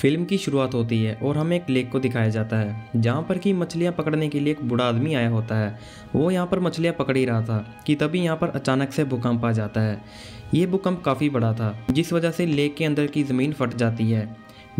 Film की शुरुआत होती है और हमें एक लेक को दिखाया जाता है जहाँ पर कि मछलियाँ पकड़ने के लिए एक बूढ़ा आदमी आया होता है। वो यहाँ पर मछलियाँ पकड़ ही रहा था कि तभी यहाँ पर अचानक से भूकंप आ जाता है। ये भूकंप काफ़ी बड़ा था जिस वजह से लेक के अंदर की ज़मीन फट जाती है,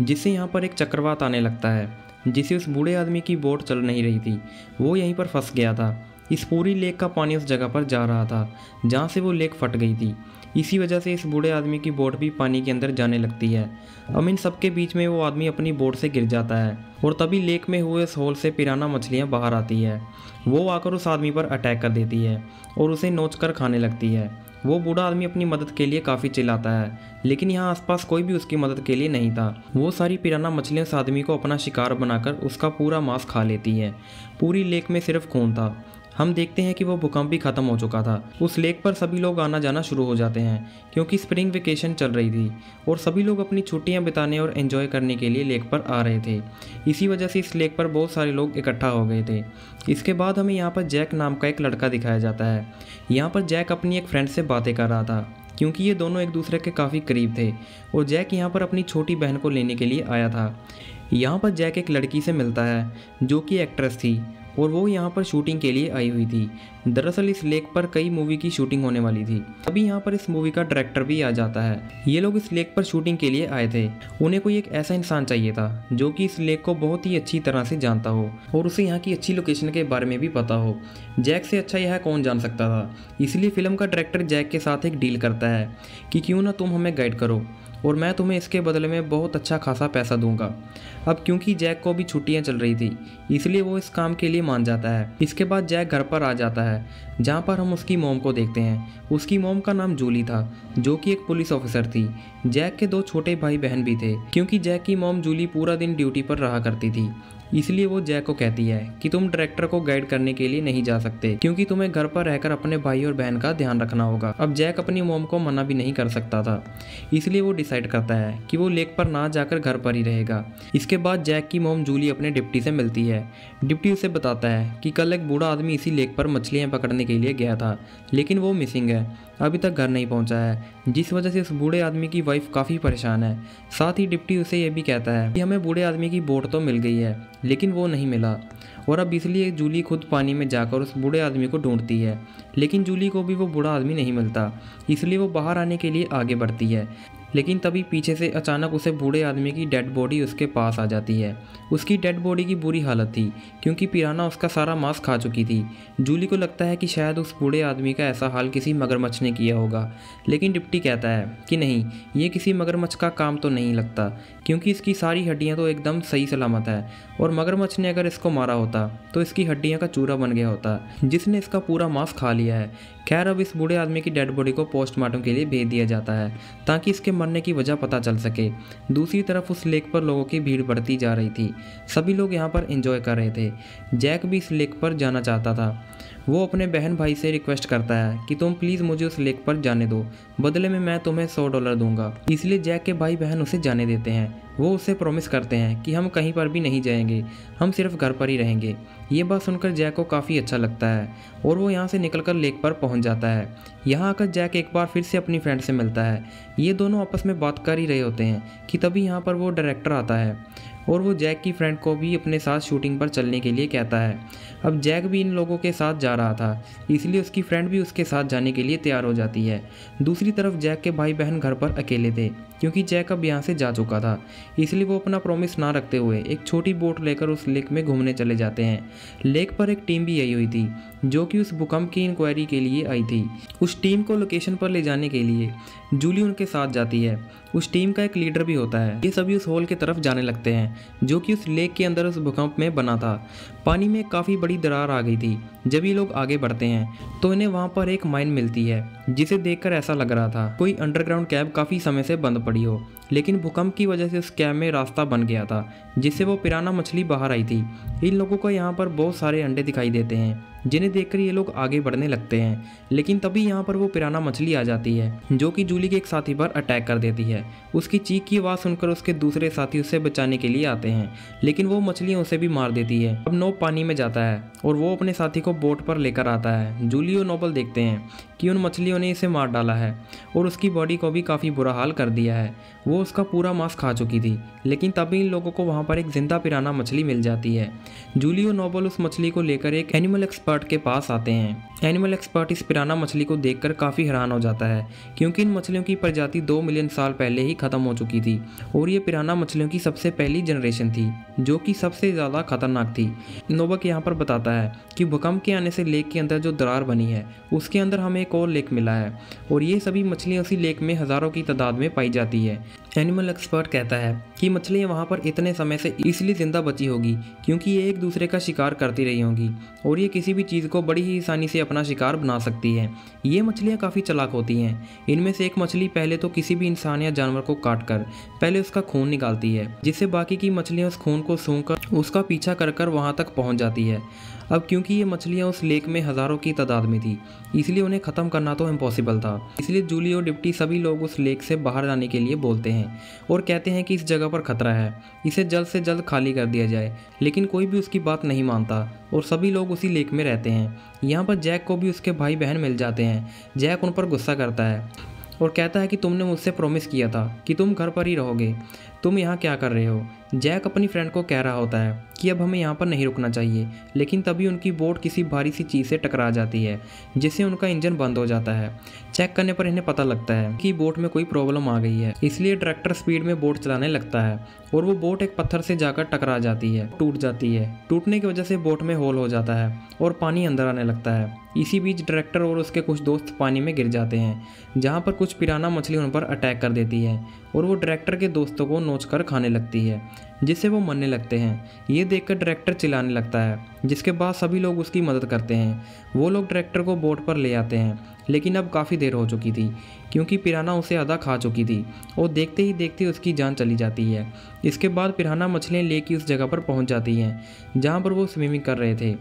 जिससे यहाँ पर एक चक्रवात आने लगता है, जिससे उस बूढ़े आदमी की बोट चल नहीं रही थी। वो यहीं पर फंस गया था। इस पूरी लेक का पानी उस जगह पर जा रहा था जहाँ से वो लेक फट गई थी। इसी वजह से इस बूढ़े आदमी की बोट भी पानी के अंदर जाने लगती है। अब इन सबके बीच में वो आदमी अपनी बोट से गिर जाता है और तभी लेक में हुए इस होल से पिराना मछलियाँ बाहर आती है। वो आकर उस आदमी पर अटैक कर देती है और उसे नोच कर खाने लगती है। वो बूढ़ा आदमी अपनी मदद के लिए काफ़ी चिल्लाता है, लेकिन यहाँ आसपास कोई भी उसकी मदद के लिए नहीं था। वो सारी पिराना मछलियाँ उस आदमी को अपना शिकार बनाकर उसका पूरा मांस खा लेती है। पूरी लेक में सिर्फ खून था। हम देखते हैं कि वो भूकंप भी ख़त्म हो चुका था। उस लेक पर सभी लोग आना जाना शुरू हो जाते हैं क्योंकि स्प्रिंग वेकेशन चल रही थी और सभी लोग अपनी छुट्टियां बिताने और एंजॉय करने के लिए लेक पर आ रहे थे। इसी वजह से इस लेक पर बहुत सारे लोग इकट्ठा हो गए थे। इसके बाद हमें यहाँ पर जैक नाम का एक लड़का दिखाया जाता है। यहाँ पर जैक अपनी एक फ्रेंड से बातें कर रहा था क्योंकि ये दोनों एक दूसरे के काफ़ी करीब थे और जैक यहाँ पर अपनी छोटी बहन को लेने के लिए आया था। यहाँ पर जैक एक लड़की से मिलता है जो कि एक्ट्रेस थी और वो यहाँ पर शूटिंग के लिए आई हुई थी। दरअसल इस लेक पर कई मूवी की शूटिंग होने वाली थी। अभी यहाँ पर इस मूवी का डायरेक्टर भी आ जाता है। ये लोग इस लेक पर शूटिंग के लिए आए थे। उन्हें कोई एक ऐसा इंसान चाहिए था जो कि इस लेक को बहुत ही अच्छी तरह से जानता हो और उसे यहाँ की अच्छी लोकेशन के बारे में भी पता हो। जैक से अच्छा यह कौन जान सकता था। इसलिए फिल्म का डायरेक्टर जैक के साथ एक डील करता है कि क्यों ना तुम हमें गाइड करो और मैं तुम्हें इसके बदले में बहुत अच्छा खासा पैसा दूंगा। अब क्योंकि जैक को भी छुट्टियां चल रही थी इसलिए वो इस काम के लिए मान जाता है। इसके बाद जैक घर पर आ जाता है जहां पर हम उसकी मॉम को देखते हैं। उसकी मॉम का नाम जूली था जो कि एक पुलिस ऑफिसर थी। जैक के दो छोटे भाई बहन भी थे। क्योंकि जैक की मॉम जूली पूरा दिन ड्यूटी पर रहा करती थी इसलिए वो जैक को कहती है कि तुम डायरेक्टर को गाइड करने के लिए नहीं जा सकते क्योंकि तुम्हें घर पर रहकर अपने भाई और बहन का ध्यान रखना होगा। अब जैक अपनी मॉम को मना भी नहीं कर सकता था इसलिए वो डिसाइड करता है कि वो लेक पर ना जाकर घर पर ही रहेगा। इसके बाद जैक की मॉम जूली अपने डिप्टी से मिलती है। डिप्टी उसे बताता है कि कल एक बूढ़ा आदमी इसी लेक पर मछलियाँ पकड़ने के लिए गया था लेकिन वो मिसिंग है, अभी तक घर नहीं पहुंचा है, जिस वजह से उस बूढ़े आदमी की वाइफ काफ़ी परेशान है। साथ ही डिप्टी उसे ये भी कहता है कि हमें बूढ़े आदमी की बोट तो मिल गई है लेकिन वो नहीं मिला और अब इसलिए जूली खुद पानी में जाकर उस बूढ़े आदमी को ढूंढती है। लेकिन जूली को भी वो बूढ़ा आदमी नहीं मिलता इसलिए वो बाहर आने के लिए आगे बढ़ती है। लेकिन तभी पीछे से अचानक उसे बूढ़े आदमी की डेड बॉडी उसके पास आ जाती है। उसकी डेड बॉडी की बुरी हालत थी क्योंकि पिराना उसका सारा मांस खा चुकी थी। जूली को लगता है कि शायद उस बूढ़े आदमी का ऐसा हाल किसी मगरमच्छ ने किया होगा, लेकिन डिप्टी कहता है कि नहीं, ये किसी मगरमच्छ का काम तो नहीं लगता क्योंकि इसकी सारी हड्डियाँ तो एकदम सही सलामत है और मगरमच्छ ने अगर इसको मारा होता तो इसकी हड्डियाँ का चूरा बन गया होता जिसने इसका पूरा मांस खा लिया है। खैर, अब इस बूढ़े आदमी की डेड बॉडी को पोस्टमार्टम के लिए भेज दिया जाता है ताकि इसके मरने की वजह पता चल सके। दूसरी तरफ उस लेक पर लोगों की भीड़ बढ़ती जा रही थी। सभी लोग यहाँ पर एंजॉय कर रहे थे। जैक भी इस लेक पर जाना चाहता था। वो अपने बहन भाई से रिक्वेस्ट करता है कि तुम प्लीज़ मुझे उस लेक पर जाने दो, बदले में मैं तुम्हें $100 दूंगा। इसलिए जैक के भाई बहन उसे जाने देते हैं। वो उसे प्रॉमिस करते हैं कि हम कहीं पर भी नहीं जाएंगे, हम सिर्फ घर पर ही रहेंगे। ये बात सुनकर जैक को काफ़ी अच्छा लगता है और वो यहाँ से निकलकर लेक पर पहुँच जाता है। यहाँ आकर जैक एक बार फिर से अपनी फ्रेंड से मिलता है। ये दोनों आपस में बात कर ही रहे होते हैं कि तभी यहाँ पर वो डायरेक्टर आता है और वो जैक की फ्रेंड को भी अपने साथ शूटिंग पर चलने के लिए कहता है। अब जैक भी इन लोगों के साथ जा रहा था इसलिए उसकी फ्रेंड भी उसके साथ जाने के लिए तैयार हो जाती है। दूसरी तरफ जैक के भाई बहन घर पर अकेले थे क्योंकि जैक अब यहाँ से जा चुका था, इसलिए वो अपना प्रॉमिस ना रखते हुए एक छोटी बोट लेकर उस लेक में घूमने चले जाते हैं। लेक पर एक टीम भी आई हुई थी जो कि उस भूकंप की इंक्वायरी के लिए आई थी। उस टीम को लोकेशन पर ले जाने के लिए जूली उनके साथ जाती है। उस टीम का एक लीडर भी होता है। ये सभी उस होल की तरफ जाने लगते हैं जो कि उस लेक के अंदर उस भूकंप में बना था। पानी में काफ़ी बड़ी दरार आ गई थी। जब ये लोग आगे बढ़ते हैं तो इन्हें वहाँ पर एक माइन मिलती है जिसे देखकर ऐसा लग रहा था कोई अंडरग्राउंड कैब काफ़ी समय से बंद पड़ी हो, लेकिन भूकंप की वजह से उस कैब में रास्ता बन गया था जिससे वो पिराना मछली बाहर आई थी। इन लोगों को यहाँ पर बहुत सारे अंडे दिखाई देते हैं जिन्हें देखकर ये लोग आगे बढ़ने लगते हैं। लेकिन तभी यहाँ पर वो पिराना मछली आ जाती है जो कि जूली के एक साथी पर अटैक कर देती है। उसकी चीख की आवाज़ सुनकर उसके दूसरे साथी उसे बचाने के लिए आते हैं, लेकिन वो मछलियाँ उसे भी मार देती है। अब नोब पानी में जाता है और वो अपने साथी को बोट पर लेकर आता है। जूली और नोबल देखते हैं कि उन मछलियों ने इसे मार डाला है और उसकी बॉडी को भी काफ़ी बुरा हाल कर दिया है। वो उसका पूरा मांस खा चुकी थी, लेकिन तभी इन लोगों को वहाँ पर एक जिंदा पिराना मछली मिल जाती है। जूली और नोबल उस मछली को लेकर एक एनिमल एक्सपर्ट के पास आते हैं। एनिमल एक्सपर्ट इस पिराना मछली को देखकर काफ़ी हैरान हो जाता है, क्योंकि इन मछलियों की प्रजाति 2 मिलियन साल पहले ही खत्म हो चुकी थी और ये पिराना मछलियों की सबसे पहली जनरेशन थी, जो कि सबसे ज़्यादा खतरनाक थी। नोबक यहाँ पर बताता है कि भूकंप के आने से लेक के अंदर जो दरार बनी है, उसके अंदर हमें एक और लेक मिला है और ये सभी मछलियाँ उसी लेक में हज़ारों की तादाद में पाई जाती है। एनिमल एक्सपर्ट कहता है कि मछलियाँ वहाँ पर इतने समय से इसलिए ज़िंदा बची होगी क्योंकि ये एक दूसरे का शिकार करती रही होंगी और ये किसी भी चीज़ को बड़ी ही आसानी से अपना शिकार बना सकती है। ये मछलियाँ काफ़ी चालाक होती हैं। इनमें से एक मछली पहले तो किसी भी इंसान या जानवर को काट कर पहले उसका खून निकालती है, जिससे बाकी की मछलियाँ उस खून को सूंघकर उसका पीछा कर कर वहाँ तक पहुँच जाती है। अब क्योंकि ये मछलियाँ उस लेक में हज़ारों की तादाद में थी, इसलिए उन्हें ख़त्म करना तो इम्पॉसिबल था। इसलिए जूली और डिप्टी सभी लोग उस लेक से बाहर जाने के लिए बोलते हैं और कहते हैं कि इस जगह पर खतरा है, इसे जल्द से जल्द खाली कर दिया जाए। लेकिन कोई भी उसकी बात नहीं मानता और सभी लोग उसी लेक में रहते हैं। यहाँ पर जैक को भी उसके भाई बहन मिल जाते हैं। जैक उन पर गुस्सा करता है और कहता है कि तुमने मुझसे प्रॉमिस किया था कि तुम घर पर ही रहोगे, तुम यहाँ क्या कर रहे हो। जैक अपनी फ्रेंड को कह रहा होता है कि अब हमें यहाँ पर नहीं रुकना चाहिए, लेकिन तभी उनकी बोट किसी भारी सी चीज़ से टकरा जाती है, जिससे उनका इंजन बंद हो जाता है। चेक करने पर इन्हें पता लगता है कि बोट में कोई प्रॉब्लम आ गई है, इसलिए डायरेक्टर स्पीड में बोट चलाने लगता है और वो बोट एक पत्थर से जाकर टकरा जाती है, टूट जाती है। टूटने की वजह से बोट में होल हो जाता है और पानी अंदर आने लगता है। इसी बीच डायरेक्टर और उसके कुछ दोस्त पानी में गिर जाते हैं, जहाँ पर कुछ पिराना मछली उन पर अटैक कर देती है और वो डायरेक्टर के दोस्तों को नोच कर खाने लगती है, जिससे वो मरने लगते हैं। ये देखकर डायरेक्टर चिल्लाने लगता है, जिसके बाद सभी लोग उसकी मदद करते हैं। वो लोग डायरेक्टर को बोट पर ले आते हैं, लेकिन अब काफ़ी देर हो चुकी थी क्योंकि पिराना उसे आधा खा चुकी थी और देखते ही देखते उसकी जान चली जाती है। इसके बाद पिराना मछलियाँ लेके उस जगह पर पहुंच जाती हैं जहां पर वो स्विमिंग कर रहे थे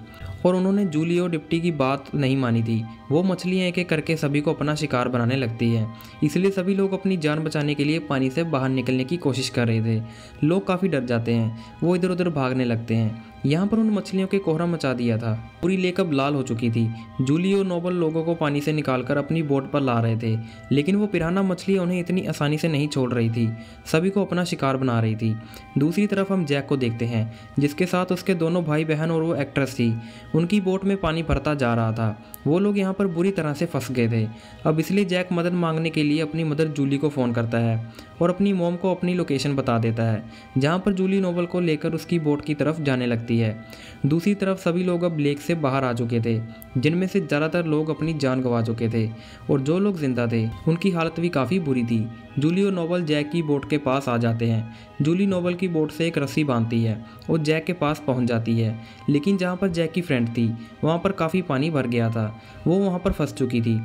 और उन्होंने जूली और डिप्टी की बात नहीं मानी थी। वो मछलियाँ एक एक करके सभी को अपना शिकार बनाने लगती हैं, इसलिए सभी लोग अपनी जान बचाने के लिए पानी से बाहर निकलने की कोशिश कर रहे थे। लोग काफ़ी डर जाते हैं, वो इधर उधर भागने लगते हैं। यहाँ पर उन मछलियों के कोहरा मचा दिया था। पूरी लेक अब लाल हो चुकी थी। जूली और नोबल लोगों को पानी से निकालकर अपनी बोट पर ला रहे थे, लेकिन वो पिराना मछलियाँ उन्हें इतनी आसानी से नहीं छोड़ रही थी, सभी को अपना शिकार बना रही थी। दूसरी तरफ हम जैक को देखते हैं, जिसके साथ उसके दोनों भाई बहन और वो एक्ट्रेस थी। उनकी बोट में पानी भरता जा रहा था। वो लोग यहाँ पर बुरी तरह से फंस गए थे। अब इसलिए जैक मदद मांगने के लिए अपनी मदर जूली को फ़ोन करता है और अपनी मॉम को अपनी लोकेशन बता देता है, जहाँ पर जूली नोबल को लेकर उसकी बोट की तरफ जाने लगती है। दूसरी तरफ सभी लोग अब लेक से बाहर आ चुके थे, जिनमें से ज़्यादातर लोग अपनी जान गंवा चुके थे और जो लोग जिंदा थे उनकी हालत भी काफ़ी बुरी थी। जूली और नोबल जैक की बोट के पास आ जाते हैं। जूली नोबल की बोट से एक रस्सी बांधती है और जैक के पास पहुंच जाती है, लेकिन जहां पर जैक की फ्रेंड थी वहां पर काफ़ी पानी भर गया था। वो वहां पर फंस चुकी थी,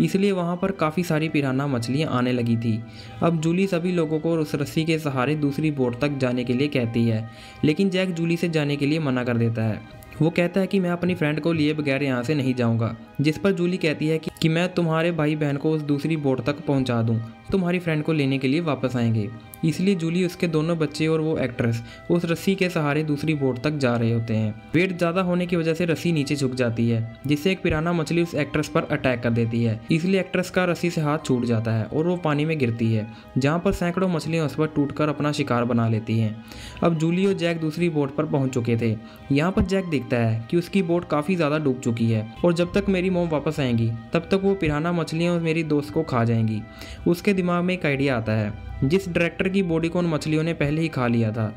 इसलिए वहां पर काफ़ी सारी पिराना मछलियां आने लगी थी। अब जूली सभी लोगों को उस रस्सी के सहारे दूसरी बोट तक जाने के लिए कहती है, लेकिन जैक जूली से जाने के लिए मना कर देता है। वो कहता है कि मैं अपनी फ्रेंड को लिए बगैर यहाँ से नहीं जाऊँगा, जिस पर जूली कहती है कि मैं तुम्हारे भाई बहन को उस दूसरी बोट तक पहुँचा दूँ, तुम्हारी फ्रेंड को लेने के लिए वापस आएंगे। इसलिए जूली, उसके दोनों बच्चे और वो एक्ट्रेस उस रस्सी के सहारे दूसरी बोट तक जा रहे होते हैं। वेट ज़्यादा होने की वजह से रस्सी नीचे झुक जाती है, जिससे एक पिराना मछली उस एक्ट्रेस पर अटैक कर देती है। इसलिए एक्ट्रेस का रस्सी से हाथ छूट जाता है और वो पानी में गिरती है, जहाँ पर सैकड़ों मछलियाँ उस पर टूटकर अपना शिकार बना लेती हैं। अब जूली और जैक दूसरी बोट पर पहुँच चुके थे। यहाँ पर जैक देखता है कि उसकी बोट काफ़ी ज़्यादा डूब चुकी है और जब तक मेरी मॉम वापस आएंगी तब तक वो पिराना मछलियाँ मेरी दोस्त को खा जाएंगी। उसके दिमाग में एक आइडिया आता है। जिस डायरेक्टर की बॉडी को उन मछलियों ने पहले ही खा लिया था,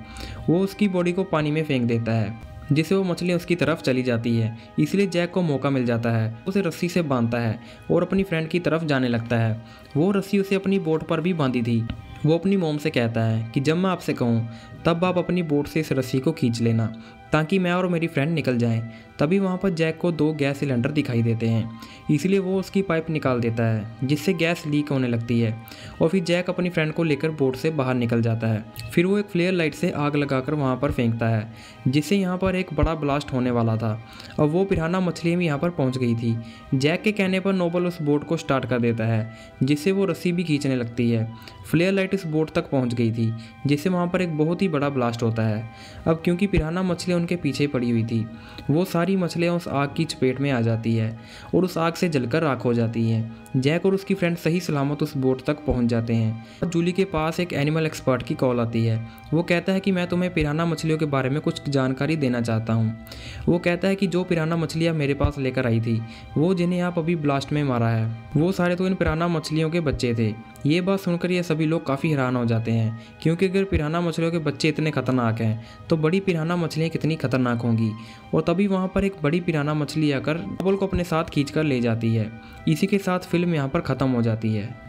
वो उसकी बॉडी को पानी में फेंक देता है, जिससे वो मछलियाँ उसकी तरफ चली जाती है। इसलिए जैक को मौका मिल जाता है, उसे रस्सी से बांधता है और अपनी फ्रेंड की तरफ जाने लगता है। वो रस्सी उसे अपनी बोट पर भी बांधी थी। वो अपनी मॉम से कहता है कि जब मैं आपसे कहूँ तब आप अपनी बोट से इस रस्सी को खींच लेना, ताकि मैं और मेरी फ्रेंड निकल जाएं। तभी वहाँ पर जैक को 2 गैस सिलेंडर दिखाई देते हैं, इसलिए वो उसकी पाइप निकाल देता है, जिससे गैस लीक होने लगती है और फिर जैक अपनी फ्रेंड को लेकर बोट से बाहर निकल जाता है। फिर वो एक फ्लेयर लाइट से आग लगाकर वहाँ पर फेंकता है, जिससे यहाँ पर एक बड़ा ब्लास्ट होने वाला था। अब वो पिराना मछलियाँ भी यहाँ पर पहुँच गई थी। जैक के कहने पर नोबल उस बोट को स्टार्ट कर देता है, जिससे वो रस्सी भी खींचने लगती है। फ्लेयर लाइट उस बोट तक पहुँच गई थी, जिससे वहाँ पर एक बहुत ही बड़ा ब्लास्ट होता है। अब क्योंकि पिराना मछलियाँ मछलियाँ उनके पीछे पड़ी हुई थी वो सारी मछलियाँ उस आग की चपेट में आ जाती है और उस आग से जलकर राख हो जाती हैं। जैक और उसकी फ्रेंड सही सलामत उस बोट तक पहुंच जाते हैं। जूली के पास एक एनिमल एक्सपर्ट की कॉल आती है। वो कहता है कि मैं तुम्हें पिराना मछलियों के बारे में कुछ जानकारी देना चाहता हूँ। वो कहता है कि जो पिराना मछलियाँ मेरे पास लेकर आई थी वो जिन्हें आप अभी ब्लास्ट में मारा है वो सारे तो इन पिराना मछलियों के बच्चे थे। ये बात सुनकर ये सभी लोग काफ़ी हैरान हो जाते हैं, क्योंकि अगर पिराना मछलियों के बच्चे इतने खतरनाक हैं तो बड़ी पिराना मछलियाँ कितनी खतरनाक होंगी। और तभी वहाँ पर एक बड़ी पिराना मछली आकर बबल को अपने साथ खींच कर ले जाती है। इसी के साथ फिल्म यहाँ पर ख़त्म हो जाती है।